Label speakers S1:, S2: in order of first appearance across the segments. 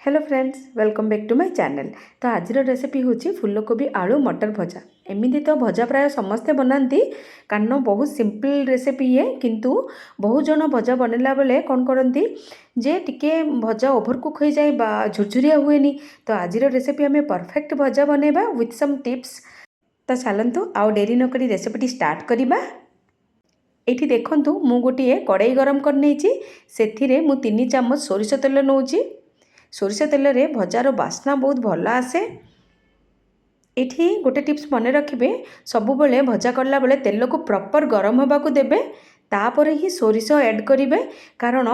S1: Hello friends, welcome back to my channel. तो आज recipe हूँ फूलकोबी आलू मटर भजा। एमती तो भजा प्राय समस्ते बनाती कारण बहुत सिंपल रेसिपी ये, किंतु बहुत जन भजा बनला बेले कौन करती जे टिके भजा ओभर कुक हो जाए बा झुरझुरिया हुए नहीं। तो आज रेसिपी आम परफेक्ट भजा बनैबा विथ सम टिप्स। तो चलतु आउ डेरी नक रेसिपी स्टार्ट करवा। ये देखु मु गोटे कड़ाई गरम कर से मु 3 चामच सोरिष तेल नौची। सोरिष तेल रे भजार बास्ना बहुत भल आसे। ये गोटे टिप्स मन रखिए, सब बेले भजा कला बेले तेल को प्रॉपर गरम होगा देबे, तापर ही सोरिष ऐड करेंगे। कारण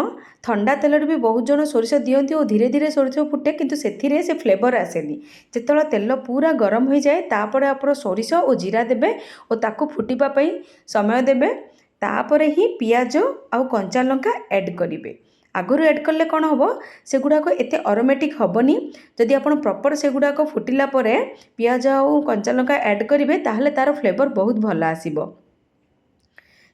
S1: ठंडा तेल भी बहुत जन सोरिष दियंती और धीरे धीरे सोरिष फुटे, किंतु से फ्लेवर आसेनी। जिते तेल पूरा गरम हो जाए तापर आप सोरिष और जीरा देबे और ताकू फुटापी समय देबे। तापर ही पियाज आउ कंचा लंका ऐड करेंगे। आगुरी ऐड कले कौन हम से गुड़ाक एत अरोमेटिक हेनी। जदि आप प्रॉपर से गुड़ाक फुटिला पियाज आउ कंचा लंका ऐड करेंगे ताहले तार फ्लेवर बहुत भल आसीबो।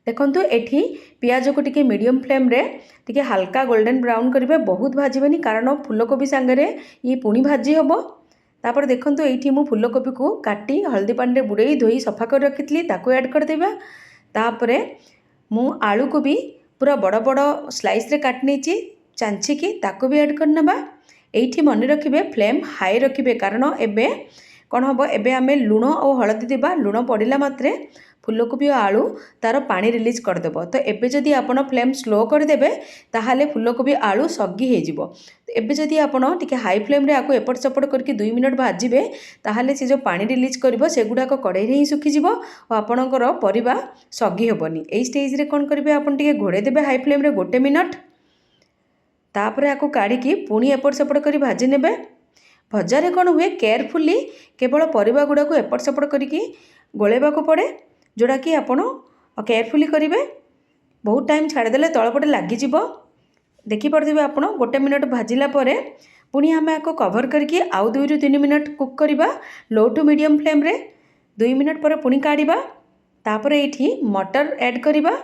S1: देखंतु एठी पियाज को टिके मीडियम फ्लेम रे टिके हल्का गोल्डन ब्राउन करेंगे, बहुत भाजबेनी कारण फूलकोबी सांगे ये पुणी भाजी हम। तापर देखंतु एठी मु फूलकोबी को काटी हल्दी पानी रे बुड़े धोई सफा कर रखी ताको ऐड कर देबा। तापरे मु आलू को भी पूरा बड़ बड़ स्लाइस रे काट नहीं चांचिकी ताको भी ऐड करना। ये मन रखिए फ्लेम हाई रखिए कारण एबे कौन हम एबे आमे लुण और हलदी देबा। लुण पड़ला मात्रे फूलकोबी और आलू तार पानी रिलीज करदेव। तो एबे जदि आपण फ्लेम स्लो करदेबे ताहाले फूलकोबी आलू सगी हो। एबे जदि आपण टिके हाई फ्लेम रे आको एपट सेपट करके 2 मिनट भाजिबे ताहाले से जो पानी रिलीज करिवो सेगुडाक कड़ाई रे ही सुखीजिवो और आपणकर परिबा सगी हेबनी। एई स्टेज रे कोन करिवे आपण टिके घोड़े देबे हाई फ्लेम रे 1 मिनट। तापरे आको काढ़ी पुणी एपट सेपट करी भाजी नेबे। भजारे कौन हुए केयरफुली केवल परिबा गुड़ा को एपट सेपट करके गोलेबा को पड़े, जोड़ा कि आपण केयरफुली करेंगे। बहुत टाइम छाड़देले तलपटे लगिଯିब। देखिपे आपण 1 मिनट भाजिला परे पुणी आम आपको कवर करके आउ 2 ରୁ 3 मिनट कुक करवा लो टू मीडियम फ्लेम रे। 2 मिनट पर पुणी काढ़ा। तापर ये मटर ऐड करवा।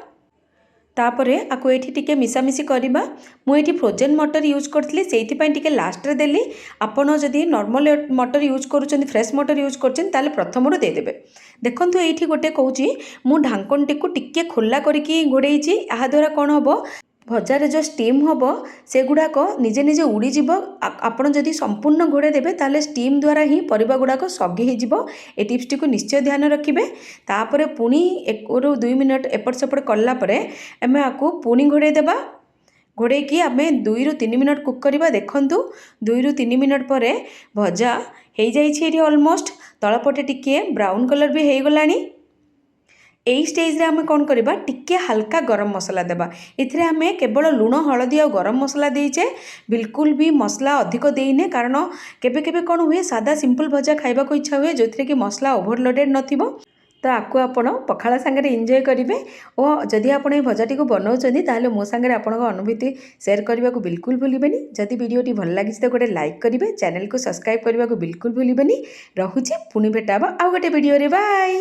S1: तापरे आको एठी टिके मिसामिसी करवा। मुझे फ्रोजेन मटर यूज करथली सेइथिपाई टिके लास्ट रे देली। आपण जदि नॉर्मल मटर यूज करूछन फ्रेश मटर यूज करछन ताले प्रथम रो दे देबे। देखंतु एठी गोटे कहूची मु ढांकन टिको टिके खोला करके घोड़ेइची। आ द्वारा कौन हम भजार जो स्टीम हम से गुड़ाक निजे निजे उड़ीजीव। आपड़ जदि संपूर्ण घोड़े देबे ताले स्टीम द्वारा ही परिबा गुड़ाक सगी हो। ए टिप्स टी को निश्चय ध्यान रखिए। तापर पुणी 1 ରୁ 2 मिनट एपट सेपट कला परे आमे आको पुणी घोड़े देबा। घोड़े की आम 2 ରୁ 3 मिनट कुक करवा। देखंतु 2 ରୁ 3 मिनट पर भजा हो जाइए ऑलमोस्ट। तलपटे टिके ब्राउन कलर भी हो गलानी। यही स्टेज रे आमे कौन करवा टिके हल्का गरम मसला देबा। इथिरे आमे केवल लुण हलदी और गरम मसला देइचे, बिल्कुल भी मसला अधिक देइने। कारण केबे केबे कौन हुए सादा सिंपल भजा खाइबा को इच्छा हुए जो कि मसला ओभरलोडेड नथिबो। तो आपको आपण पखाला सांगे एंजॉय करेंगे। और जदि आप भजाटी को बनाऊँच ताहले मो सांगे आपण अनुभूति शेयर करने को बिल्कुल भूलिबेनी। जदि वीडियोटी भल लगी तो गोटे लाइक करेंगे, चैनल को सब्सक्राइब करने को बिल्कुल भूलिबेनी। रहुछि पुणी भेटाबा आउ गोटे वीडियो रे। बाय।